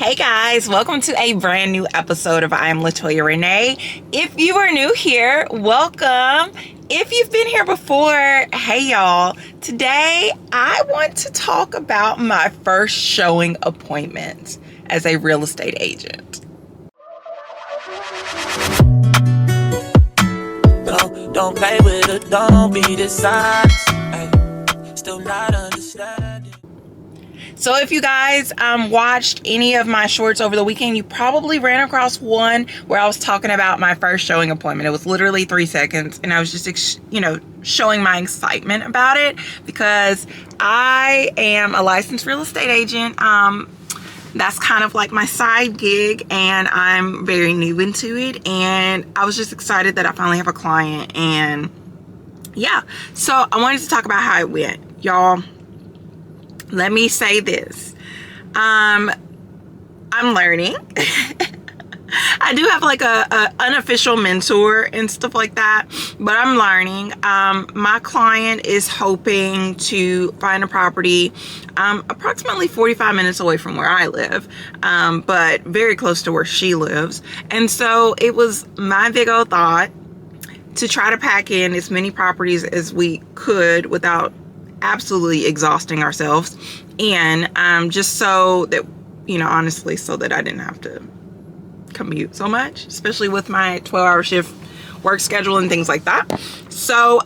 Hey guys, welcome to a brand new episode of I Am Latoya Renee. If you are new here, welcome. If you've been here before, hey y'all. Today I want to talk about my first showing appointment as a real estate agent. Don't play with it, don't be dishonest. Still not understanding. So if you guys watched any of my shorts over the weekend, you probably ran across one where I was talking about my first showing appointment. It was literally 3 seconds, and I was just, showing my excitement about it because I am a licensed real estate agent. That's kind of like my side gig, and I'm very new into it, and I was just excited that I finally have a client. And yeah, so I wanted to talk about how it went, y'all. Let me say this. I'm learning. I do have like a unofficial mentor and stuff like that, but I'm learning. My client is hoping to find a property approximately 45 minutes away from where I live, but very close to where she lives. And so it was my big old thought to try to pack in as many properties as we could without absolutely exhausting ourselves, and just so that, honestly, so that I didn't have to commute so much, especially with my 12-hour shift work schedule and things like that. So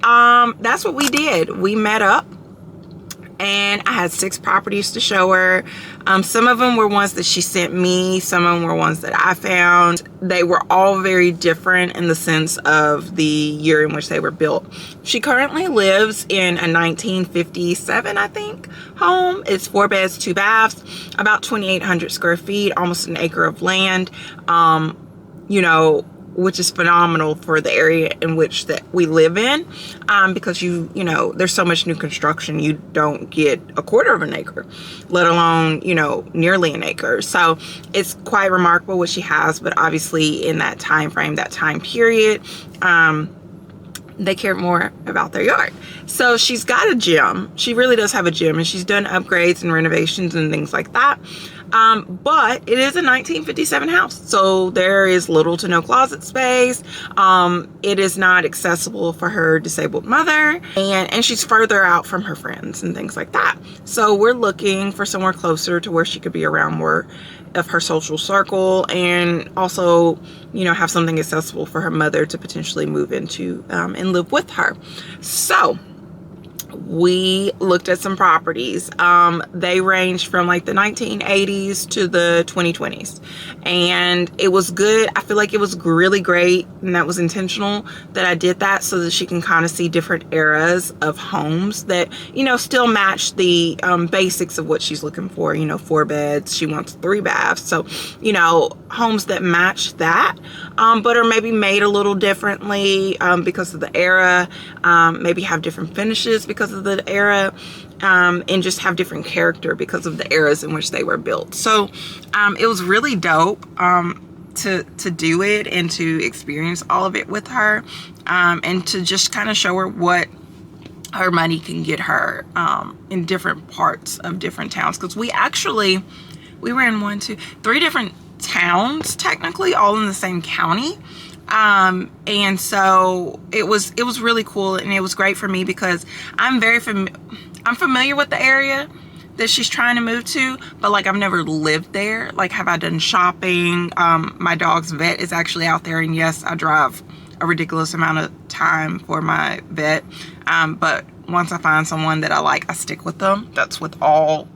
that's what we did. We met up, and I had 6 properties to show her. Some of them were ones that she sent me. Some of them were ones that I found. They were all very different in the sense of the year in which they were built. She currently lives in a 1957, I think, home. It's 4 beds, 2 baths, about 2,800 square feet, almost an acre of land, which is phenomenal for the area in which that we live in, because there's so much new construction. You don't get a quarter of an acre, let alone, nearly an acre. So it's quite remarkable what she has, but obviously in that time frame, that time period, they care more about their yard. So she's got a gym. She really does have a gym, and she's done upgrades and renovations and things like that. But it is a 1957 house, so there is little to no closet space. It is not accessible for her disabled mother, and she's further out from her friends and things like that. So we're looking for somewhere closer to where she could be around more of her social circle, and also, have something accessible for her mother to potentially move into and live with her. So we looked at some properties. They ranged from like the 1980s to the 2020s, and it was good. I feel like it was really great, and that was intentional that I did that so that she can kind of see different eras of homes that, still match the basics of what she's looking for. 4 beds, she wants 3 baths. So, homes that match that, but are maybe made a little differently because of the era, maybe have different finishes because of the era, and just have different character because of the eras in which they were built. So it was really dope to do it and to experience all of it with her, and to just kind of show her what her money can get her in different parts of different towns, because we were in 3 different towns, technically all in the same county. And so it was really cool, and it was great for me because I'm familiar with the area that she's trying to move to, but like I've never lived there. Like, have I done shopping? My dog's vet is actually out there, and yes, I drive a ridiculous amount of time for my vet. But once I find someone that I like, I stick with them. That's with all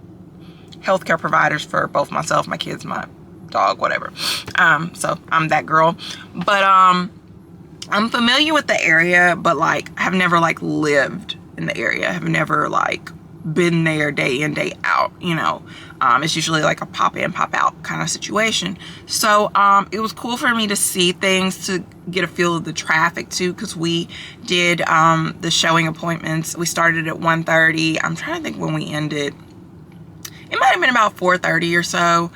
healthcare providers for both myself, my kids, my dog, whatever. So I'm that girl. But I'm familiar with the area, but like have never like lived in the area. Have never like been there day in, day out. It's usually like a pop in, pop out kind of situation. So it was cool for me to see things, to get a feel of the traffic too, because we did the showing appointments. We started at 1:30. I'm trying to think when we ended. It might have been about 4:30 or so.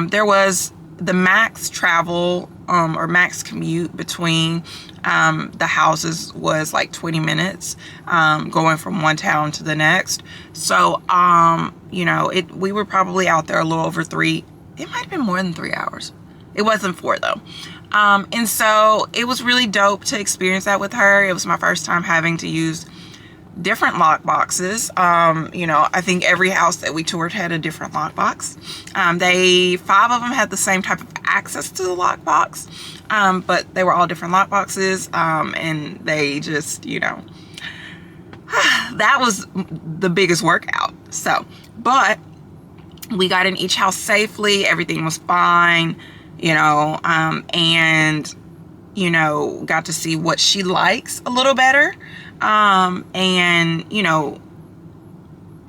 There was the max travel or max commute between the houses was like 20 minutes going from one town to the next. So we were probably out there a little over 3 It might have been more than 3 hours. It wasn't 4 though. And so it was really dope to experience that with her. It was my first time having to use different lock boxes. You know, I think every house that we toured had a different lock box. 5 of them had the same type of access to the lock box, but they were all different lock boxes, and they just, you know, that was the biggest workout. So, but we got in each house safely. Everything was fine, you know, and, you know, got to see what she likes a little better. And, you know,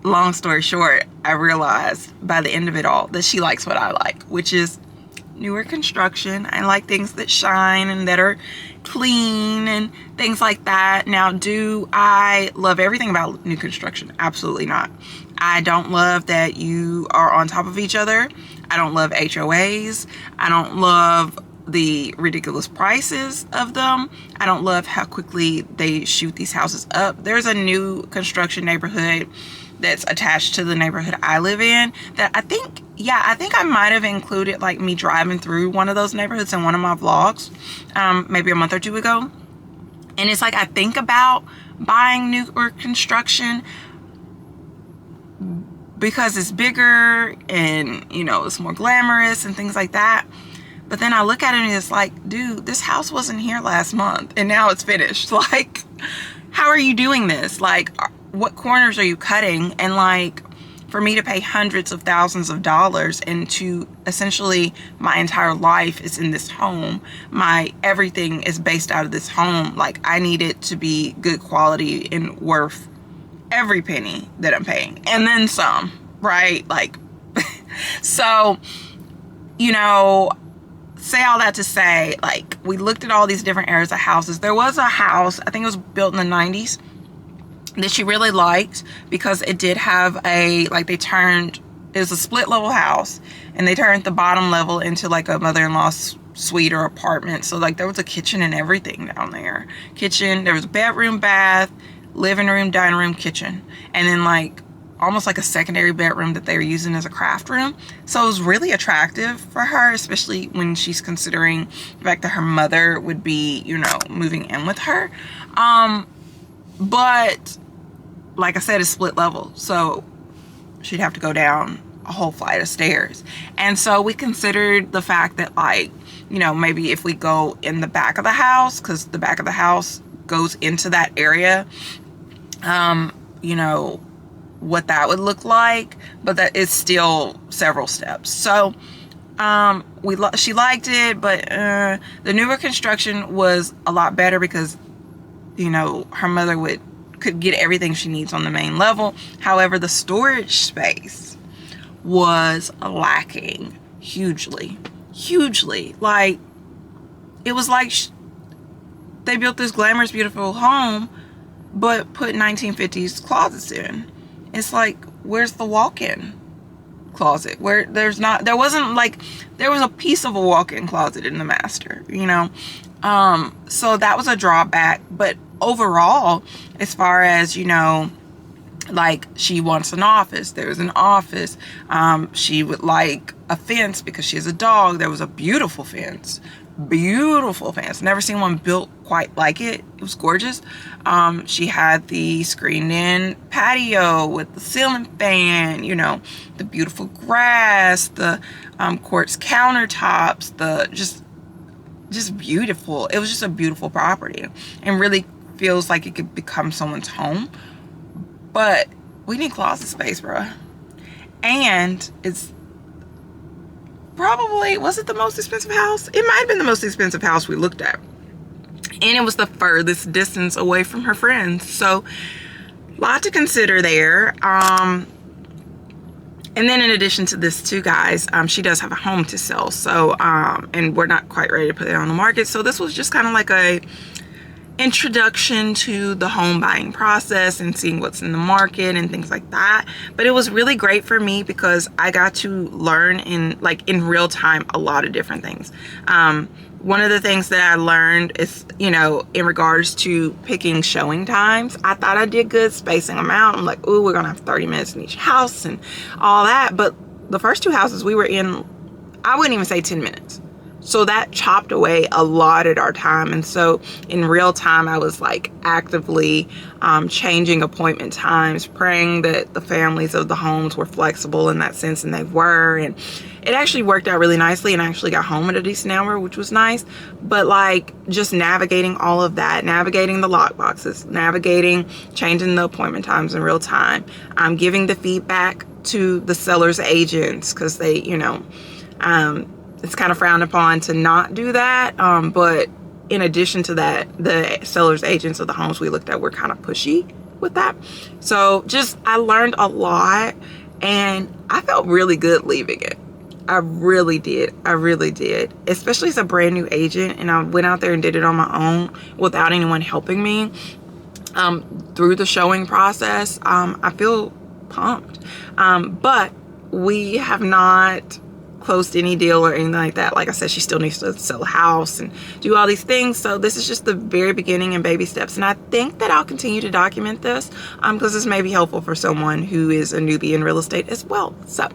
long story short, I realized by the end of it all that she likes what I like, which is newer construction. I like things that shine and that are clean and things like that. Now, do I love everything about new construction? Absolutely not. I don't love that you are on top of each other. I don't love HOAs. I don't love the ridiculous prices of them. I don't love how quickly they shoot these houses up. There's a new construction neighborhood that's attached to the neighborhood I live in that I think I might have included like me driving through one of those neighborhoods in one of my vlogs, maybe a month or two ago. And it's like, I think about buying newer construction because it's bigger and, you know, it's more glamorous and things like that. But then I look at it and it's like, dude, this house wasn't here last month and now it's finished. Like, how are you doing this? Like, what corners are you cutting? And like, for me to pay hundreds of thousands of dollars into essentially my entire life is in this home. My everything is based out of this home. Like, I need it to be good quality and worth every penny that I'm paying. And then some, right? Like, so, you know, say all that to say, like, we looked at all these different areas of houses. There was a house, I think it was built in the 90s, that she really liked because it did have it was a split level house, and they turned the bottom level into like a mother-in-law's suite or apartment. So like, there was a kitchen and everything down there. Kitchen, there was a bedroom, bath, living room, dining room, kitchen, and then like almost like a secondary bedroom that they were using as a craft room. So it was really attractive for her, especially when she's considering the fact that her mother would be, you know, moving in with her. But like I said, it's split level, so she'd have to go down a whole flight of stairs. And so we considered the fact that, like, you know, maybe if we go in the back of the house, because the back of the house goes into that area, you know, what that would look like, but that is still several steps. So she liked it, but the newer construction was a lot better because, you know, her mother could get everything she needs on the main level. However, the storage space was lacking hugely. Like, it was like they built this glamorous, beautiful home, but put 1950s closets in. It's like, where's the walk-in closet? There was a piece of a walk-in closet in the master, you know? So that was a drawback. But overall, as far as, you know, like, she wants an office. There was an office. She would like a fence because she has a dog. There was a beautiful fence. Never seen one built quite like it. It was gorgeous. She had the screened in patio with the ceiling fan, you know, the beautiful grass, the quartz countertops, the just beautiful. It was just a beautiful property and really feels like it could become someone's home. But we need closet space, bruh. And it's probably, was it the most expensive house? It might have been the most expensive house we looked at. And it was the furthest distance away from her friends. So, a lot to consider there. And then in addition to this too, guys, she does have a home to sell. So, and we're not quite ready to put it on the market. So this was just kind of like a introduction to the home buying process and seeing what's in the market and things like that. But it was really great for me because I got to learn in real time a lot of different things. One of the things that I learned is, you know, in regards to picking showing times, I thought I did good spacing them out. I'm like, ooh, we're gonna have 30 minutes in each house and all that. But the first two houses we were in I wouldn't even say 10 minutes. So that chopped away a lot at our time. And so in real time, I was like actively changing appointment times, praying that the families of the homes were flexible in that sense, and they were. And it actually worked out really nicely, and I actually got home at a decent hour, which was nice. But like just navigating all of that, navigating the lock boxes, navigating changing the appointment times in real time, giving the feedback to the seller's agents, because they, it's kind of frowned upon to not do that. But in addition to that, the seller's agents of the homes we looked at were kind of pushy with that. So just, I learned a lot, and I felt really good leaving it. I really did. I really did. Especially as a brand new agent, and I went out there and did it on my own without anyone helping me through the showing process. I feel pumped. But we have not closed any deal or anything like that. Like I said, she still needs to sell a house and do all these things. So this is just the very beginning and baby steps. And I think that I'll continue to document this because this may be helpful for someone who is a newbie in real estate as well. So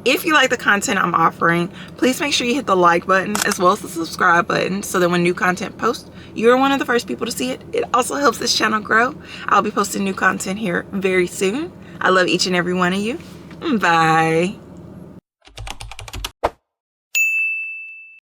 if you like the content I'm offering, please make sure you hit the like button as well as the subscribe button, so that when new content posts, you're one of the first people to see it. It also helps this channel grow. I'll be posting new content here very soon. I love each and every one of you. Bye.